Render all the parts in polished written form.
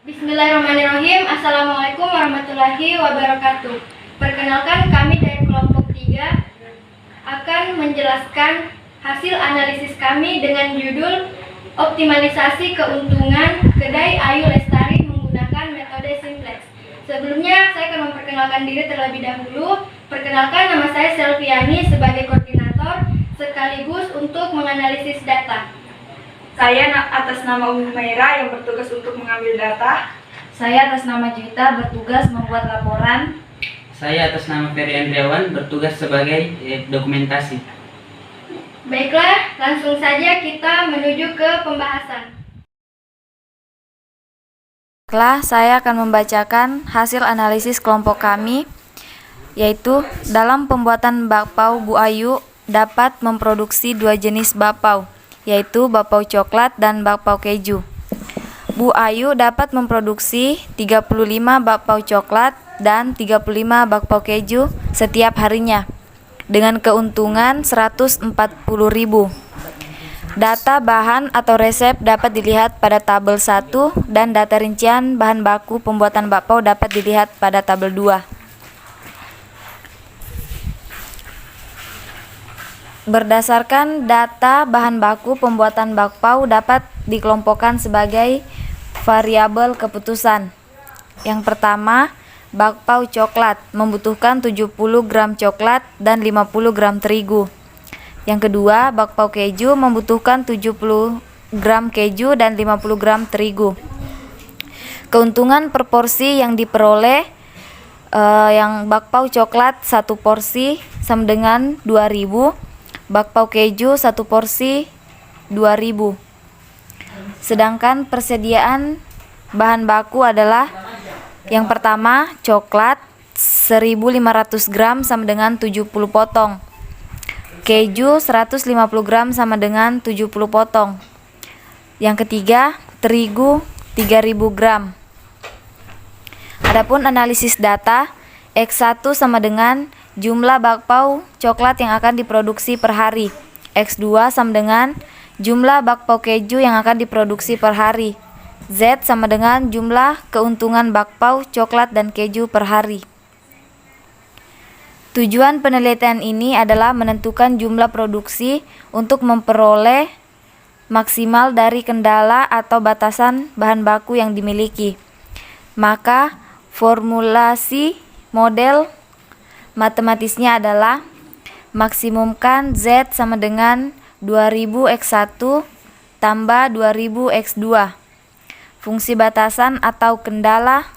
Bismillahirrahmanirrahim. Assalamualaikum warahmatullahi wabarakatuh. Perkenalkan, kami dari kelompok 3 akan menjelaskan hasil analisis kami dengan judul Optimalisasi Keuntungan Kedai Ayu Lestari menggunakan metode simplex. Sebelumnya, saya akan memperkenalkan diri terlebih dahulu. Perkenalkan, nama saya Selviani sebagai koordinator sekaligus untuk menganalisis data. Saya atas nama Umi Humaira yang bertugas untuk mengambil data. Saya atas nama Juwita bertugas membuat laporan. Saya atas nama Ferry Andriawan bertugas sebagai dokumentasi. Baiklah, langsung saja kita menuju ke pembahasan. Baiklah, saya akan membacakan hasil analisis kelompok kami, yaitu dalam pembuatan bakpao Bu Ayu dapat memproduksi 2 jenis bakpao, yaitu bakpao coklat dan bakpao keju. Bu Ayu dapat memproduksi 35 bakpao coklat dan 35 bakpao keju setiap harinya dengan keuntungan 140.000. Data bahan atau resep dapat dilihat pada tabel 1 dan data rincian bahan baku pembuatan bakpao dapat dilihat pada tabel 2. Berdasarkan data bahan baku pembuatan bakpao dapat dikelompokkan sebagai variabel keputusan. Yang pertama, bakpao coklat membutuhkan 70 gram coklat dan 50 gram terigu. Yang kedua, bakpao keju membutuhkan 70 gram keju dan 50 gram terigu. Keuntungan per porsi yang diperoleh yang bakpao coklat 1 porsi sama dengan 2.000, bakpao keju 1 porsi 2.000. Sedangkan persediaan bahan baku adalah yang pertama coklat 1.500 gram sama dengan 70 potong. Keju 150 gram sama dengan 70 potong. Yang ketiga, terigu 3.000 gram. Adapun analisis data, X1 sama dengan jumlah bakpao coklat yang akan diproduksi per hari. X2 sama dengan jumlah bakpao keju yang akan diproduksi per hari. Z sama dengan jumlah keuntungan bakpao coklat dan keju per hari. Tujuan penelitian ini adalah menentukan jumlah produksi untuk memperoleh maksimal dari kendala atau batasan bahan baku yang dimiliki. Maka formulasi model matematisnya adalah maksimumkan Z sama dengan 2000 X1 tambah 2000 X2. Fungsi batasan atau kendala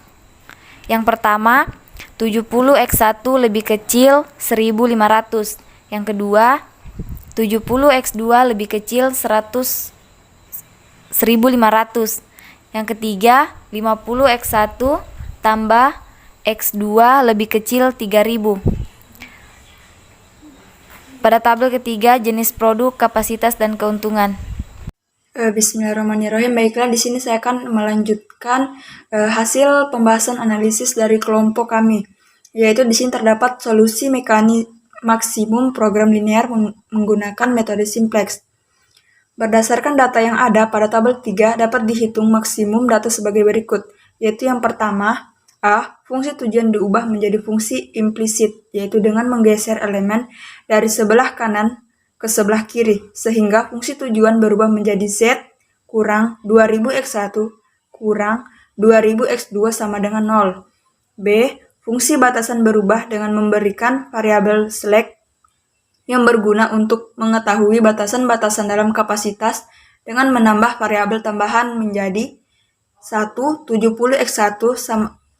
yang pertama, 70 X1 lebih kecil 1500. Yang kedua, 70 X2 lebih kecil 1500. Yang ketiga, 50 X1 tambah X2 lebih kecil 3000. Pada tabel ketiga, jenis produk, kapasitas, dan keuntungan. Bismillahirrahmanirrahim. Baiklah, di sini saya akan melanjutkan hasil pembahasan analisis dari kelompok kami, yaitu di sini terdapat solusi mekanik maksimum program linear menggunakan metode simplex. Berdasarkan data yang ada pada tabel 3 dapat dihitung maksimum data sebagai berikut, yaitu yang pertama, A. Fungsi tujuan diubah menjadi fungsi implisit, yaitu dengan menggeser elemen dari sebelah kanan ke sebelah kiri, sehingga fungsi tujuan berubah menjadi Z kurang 2000 X1 kurang 2000 X2 sama dengan 0. B. Fungsi batasan berubah dengan memberikan variabel select yang berguna untuk mengetahui batasan-batasan dalam kapasitas dengan menambah variabel tambahan menjadi 1. 70 X1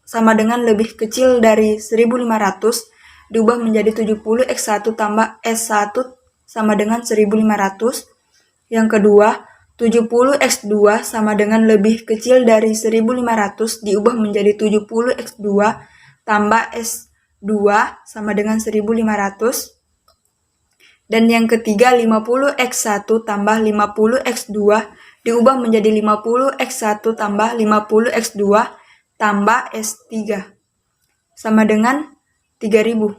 sama dengan lebih kecil dari 1500 diubah menjadi 70 X1 tambah S1 sama dengan 1500. Yang kedua, 70 X2 sama dengan lebih kecil dari 1500 diubah menjadi 70 X2 tambah S2 sama dengan 1500. Dan yang ketiga, 50 X1 tambah 50 X2 diubah menjadi 50 X1 tambah 50 X2 tambah S3 sama dengan 3000.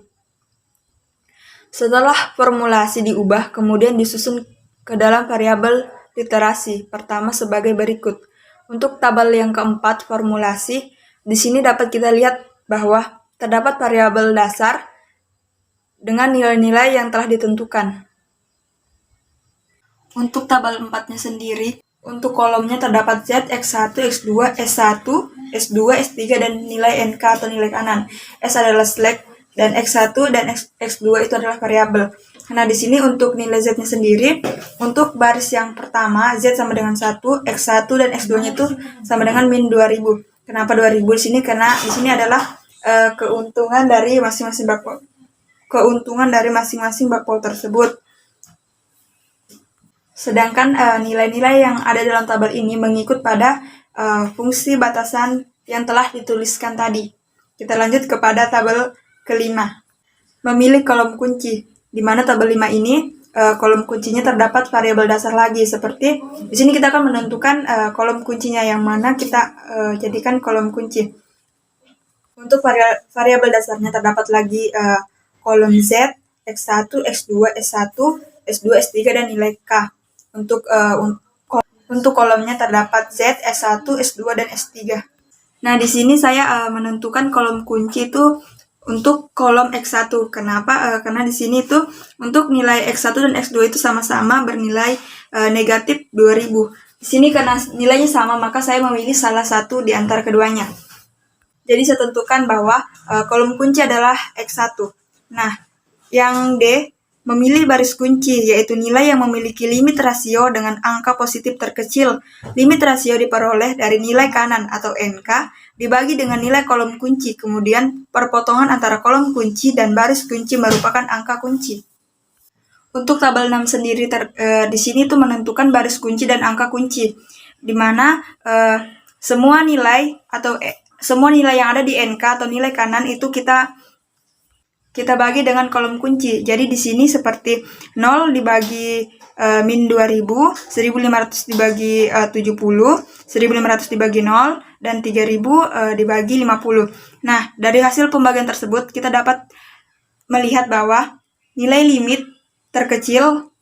Setelah formulasi diubah, kemudian disusun ke dalam variabel literasi. Pertama sebagai berikut. Untuk tabel yang keempat, formulasi, di sini dapat kita lihat bahwa terdapat variabel dasar dengan nilai-nilai yang telah ditentukan. Untuk tabel 4-nya sendiri, untuk kolomnya terdapat Z, X1, X2, S1, S2, S3, dan nilai NK atau nilai kanan. S adalah slack, dan X1 dan X2 itu adalah variabel. Nah, di sini untuk nilai Z-nya sendiri, untuk baris yang pertama, Z sama dengan 1, X1 dan X2-nya itu sama dengan min 2000. Kenapa 2000 di sini? Karena di sini adalah keuntungan dari masing-masing bakpao tersebut. Sedangkan nilai-nilai yang ada dalam tabel ini mengikut pada fungsi batasan yang telah dituliskan tadi. Kita lanjut kepada tabel kelima. Memilih kolom kunci, di mana tabel 5 ini kolom kuncinya terdapat variabel dasar lagi. Seperti di sini kita akan menentukan kolom kuncinya yang mana kita jadikan kolom kunci. Untuk variabel dasarnya terdapat lagi kolom Z, X1, X2, S1, S2, S3, dan nilai K. Untuk kolomnya terdapat Z, S1, S2, dan S3. Nah, di sini saya menentukan kolom kunci itu untuk kolom X1. Kenapa? Karena di sini itu untuk nilai X1 dan X2 itu sama-sama bernilai negatif 2000. Di sini karena nilainya sama, maka saya memilih salah satu di antara keduanya. Jadi saya tentukan bahwa kolom kunci adalah X1. Nah, yang D, memilih baris kunci, yaitu nilai yang memiliki limit rasio dengan angka positif terkecil. Limit rasio diperoleh dari nilai kanan atau NK dibagi dengan nilai kolom kunci, kemudian perpotongan antara kolom kunci dan baris kunci merupakan angka kunci. Untuk tabel 6 sendiri di sini tuh menentukan baris kunci dan angka kunci, di mana semua nilai yang ada di NK atau nilai kanan itu kita bagi dengan kolom kunci. Jadi di sini seperti 0 dibagi min 2000, 1500 dibagi 70, 1500 dibagi 0, dan 3000 dibagi 50. Nah, dari hasil pembagian tersebut kita dapat melihat bahwa nilai limit terkecil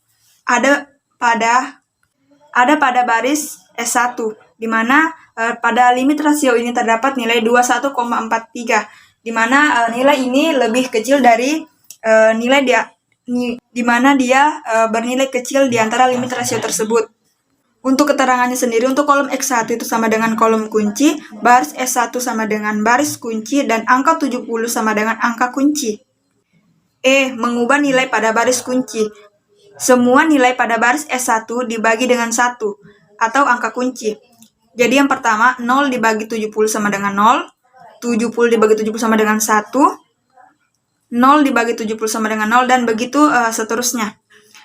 ada pada baris S1, di mana pada limit rasio ini terdapat nilai 21,43, di mana nilai ini lebih kecil dari di mana dia bernilai kecil di antara limit rasio tersebut. Untuk keterangannya sendiri, untuk kolom X1 itu sama dengan kolom kunci, baris S1 sama dengan baris kunci, dan angka 70 sama dengan angka kunci. E. Mengubah nilai pada baris kunci. Semua nilai pada baris S1 dibagi dengan 1 atau angka kunci. Jadi yang pertama, 0 dibagi 70 sama dengan 0, 70 dibagi 70 sama dengan 1, 0 dibagi 70 sama dengan 0, dan begitu seterusnya.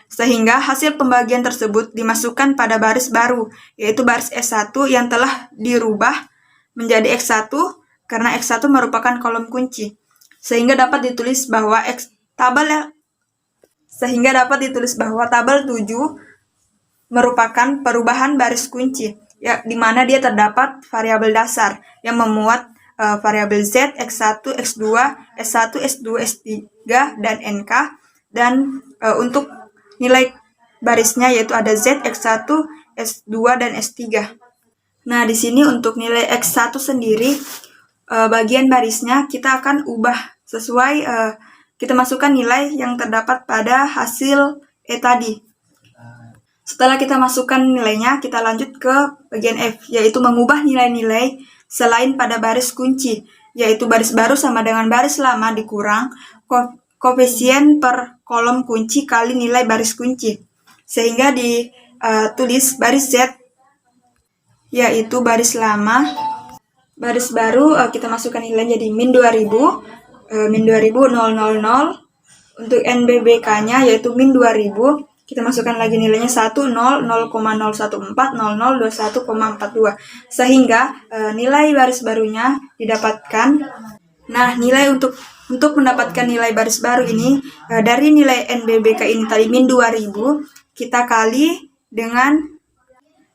Sehingga hasil pembagian tersebut dimasukkan pada baris baru, yaitu baris S1 yang telah dirubah menjadi X1 karena X1 merupakan kolom kunci. Sehingga dapat ditulis bahwa tabel 7 merupakan perubahan baris kunci, ya, di mana dia terdapat variabel dasar yang memuat variabel Z, X1, X2, S1, S2, S3, dan NK, dan untuk nilai barisnya yaitu ada Z, X1, S2, dan S3. Nah, di sini untuk nilai X1 sendiri, bagian barisnya kita akan ubah sesuai kita masukkan nilai yang terdapat pada hasil E tadi. Setelah kita masukkan nilainya, kita lanjut ke bagian F, yaitu mengubah nilai-nilai selain pada baris kunci, yaitu baris baru sama dengan baris lama dikurang koefisien per kolom kunci kali nilai baris kunci. Sehingga ditulis baris Z, yaitu baris lama, baris baru kita masukkan nilai jadi min 2000, min 2000, 000. Untuk NBBK-nya yaitu min 2000, kita masukkan lagi nilainya 1, 0, 0,014, 00, 21,42. Sehingga nilai baris barunya didapatkan. Nah, nilai untuk mendapatkan nilai baris baru ini, dari nilai NBBK ini tadi min 2000, kita kali dengan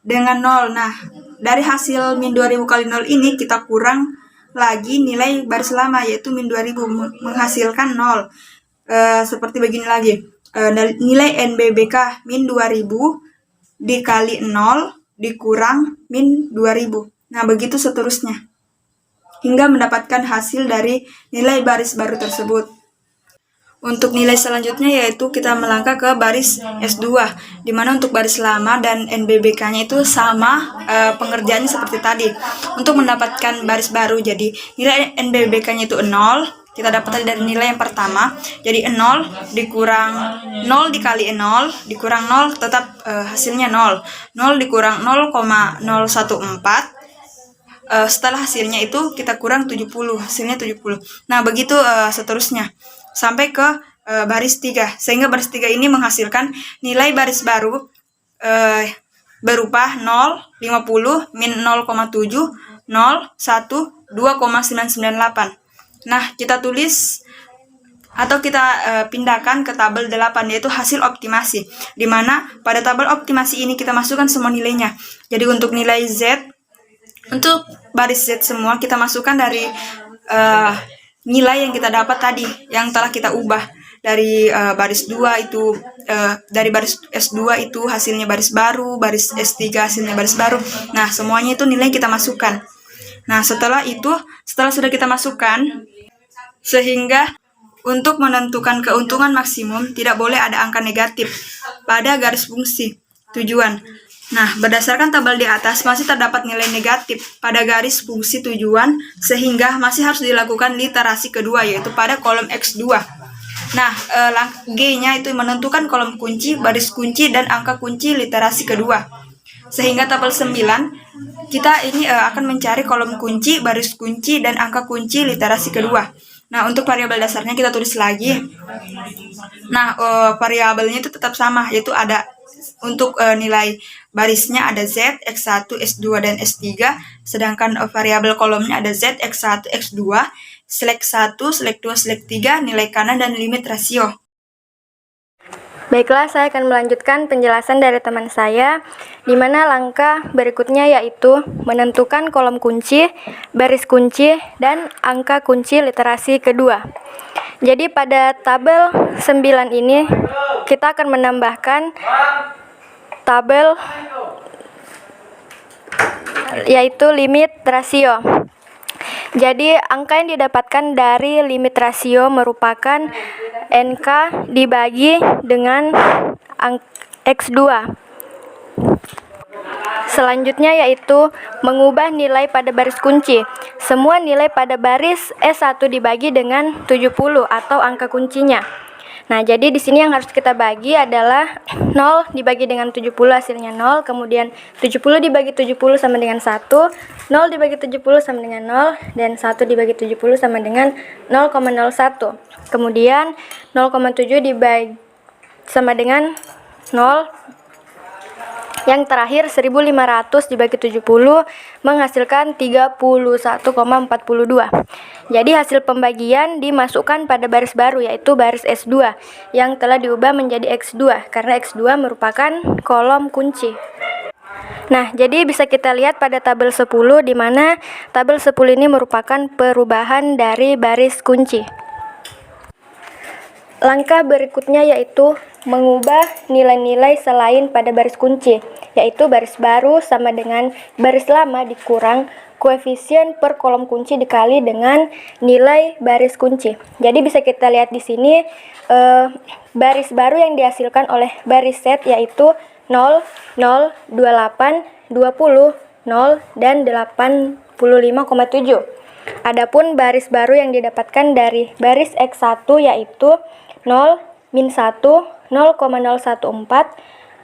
0. Nah, dari hasil min 2000 kali 0 ini kita kurang lagi nilai baris lama yaitu min 2000 menghasilkan 0. Seperti begini lagi. Nilai NBBK min 2000 dikali 0 dikurang min 2000. Nah, begitu seterusnya. Hingga mendapatkan hasil dari nilai baris baru tersebut. Untuk nilai selanjutnya yaitu kita melangkah ke baris S2, di mana untuk baris lama dan NBBK-nya itu sama pengerjaannya seperti tadi. Untuk mendapatkan baris baru, jadi nilai NBBK-nya itu 0, kita dapat dari nilai yang pertama, jadi 0 dikurang 0 dikali 0 dikurang 0 tetap hasilnya 0. 0 dikurang 0,014, setelah hasilnya itu kita kurang 70, hasilnya 70. Nah, begitu seterusnya sampai ke baris 3, sehingga baris 3 ini menghasilkan nilai baris baru berupa 0, 50, min 0,7, 0, 1, 2,998. Nah, kita tulis atau kita pindahkan ke tabel 8, yaitu hasil optimasi, di mana pada tabel optimasi ini kita masukkan semua nilainya. Jadi untuk nilai Z, untuk baris Z semua kita masukkan dari nilai yang kita dapat tadi, yang telah kita ubah dari baris 2 itu, dari baris S2 itu hasilnya baris baru, baris S3 hasilnya baris baru. Nah, semuanya itu nilai kita masukkan. Nah, setelah sudah kita masukkan, sehingga untuk menentukan keuntungan maksimum tidak boleh ada angka negatif pada garis fungsi tujuan. Nah, berdasarkan tabel di atas masih terdapat nilai negatif pada garis fungsi tujuan, sehingga masih harus dilakukan literasi kedua, yaitu pada kolom X2. Nah, G-nya itu menentukan kolom kunci, baris kunci, dan angka kunci literasi kedua. Sehingga tabel 9, kita ini akan mencari kolom kunci, baris kunci, dan angka kunci literasi kedua. Nah, untuk variabel dasarnya kita tulis lagi. Nah, variabelnya itu tetap sama, yaitu ada untuk nilai barisnya ada Z, X1, S2, dan S3, sedangkan variabel kolomnya ada Z, X1, X2, select 1, select 2, select 3, nilai kanan, dan limit rasio. Baiklah, saya akan melanjutkan penjelasan dari teman saya, di mana langkah berikutnya yaitu menentukan kolom kunci, baris kunci, dan angka kunci literasi kedua. Jadi pada tabel 9 ini kita akan menambahkan tabel yaitu limit rasio. Jadi angka yang didapatkan dari limit rasio merupakan NK dibagi dengan X2. Selanjutnya yaitu mengubah nilai pada baris kunci. Semua nilai pada baris S1 dibagi dengan 70 atau angka kuncinya. Nah, jadi di sini yang harus kita bagi adalah 0 dibagi dengan 70 hasilnya 0, kemudian 70 dibagi 70 sama dengan 1, 0 dibagi 70 sama dengan 0, dan 1 dibagi 70 sama dengan 0,01. Kemudian 0,7 dibagi sama dengan 0. Yang terakhir 1500 dibagi 70 menghasilkan 31,42. Jadi hasil pembagian dimasukkan pada baris baru, yaitu baris S2 yang telah diubah menjadi X2 karena X2 merupakan kolom kunci. Nah, jadi bisa kita lihat pada tabel 10 di mana tabel 10 ini merupakan perubahan dari baris kunci. Langkah berikutnya yaitu mengubah nilai-nilai selain pada baris kunci, yaitu baris baru sama dengan baris lama dikurang koefisien per kolom kunci dikali dengan nilai baris kunci. Jadi bisa kita lihat di sini baris baru yang dihasilkan oleh baris set yaitu 0, 0, 28, 20, 0, dan 85,7. Adapun baris baru yang didapatkan dari baris X1 yaitu 0, min 1, 0,014,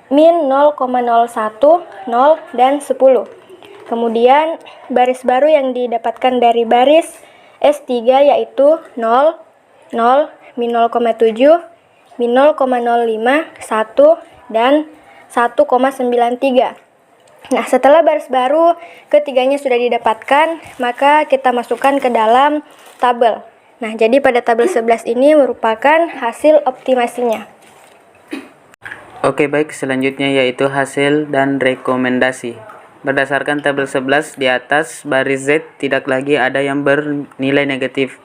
min 0,010, 0, dan 10. Kemudian baris baru yang didapatkan dari baris S3 yaitu 0, 0, min 0,7, min 0,05, 1, dan 1,93. Nah, setelah baris baru ketiganya sudah didapatkan, maka kita masukkan ke dalam tabel. Nah, jadi pada tabel 11 ini merupakan hasil optimasinya. Oke, baik, selanjutnya yaitu hasil dan rekomendasi. Berdasarkan tabel 11 di atas, baris Z tidak lagi ada yang bernilai negatif,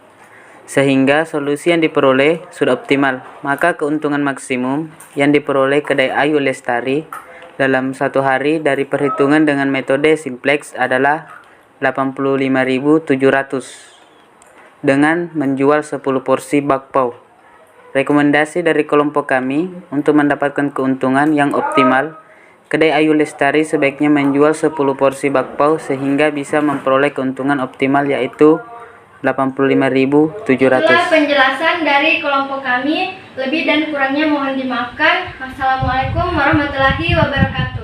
sehingga solusi yang diperoleh sudah optimal. Maka keuntungan maksimum yang diperoleh kedai Ayu Lestari dalam satu hari dari perhitungan dengan metode simplex adalah 85.700 dengan menjual 10 porsi bakpao. Rekomendasi dari kelompok kami untuk mendapatkan keuntungan yang optimal, kedai Ayu Lestari sebaiknya menjual 10 porsi bakpao sehingga bisa memperoleh keuntungan optimal yaitu 85.700. Itulah penjelasan dari kelompok kami. Lebih dan kurangnya mohon dimaafkan. Wassalamualaikum warahmatullahi wabarakatuh.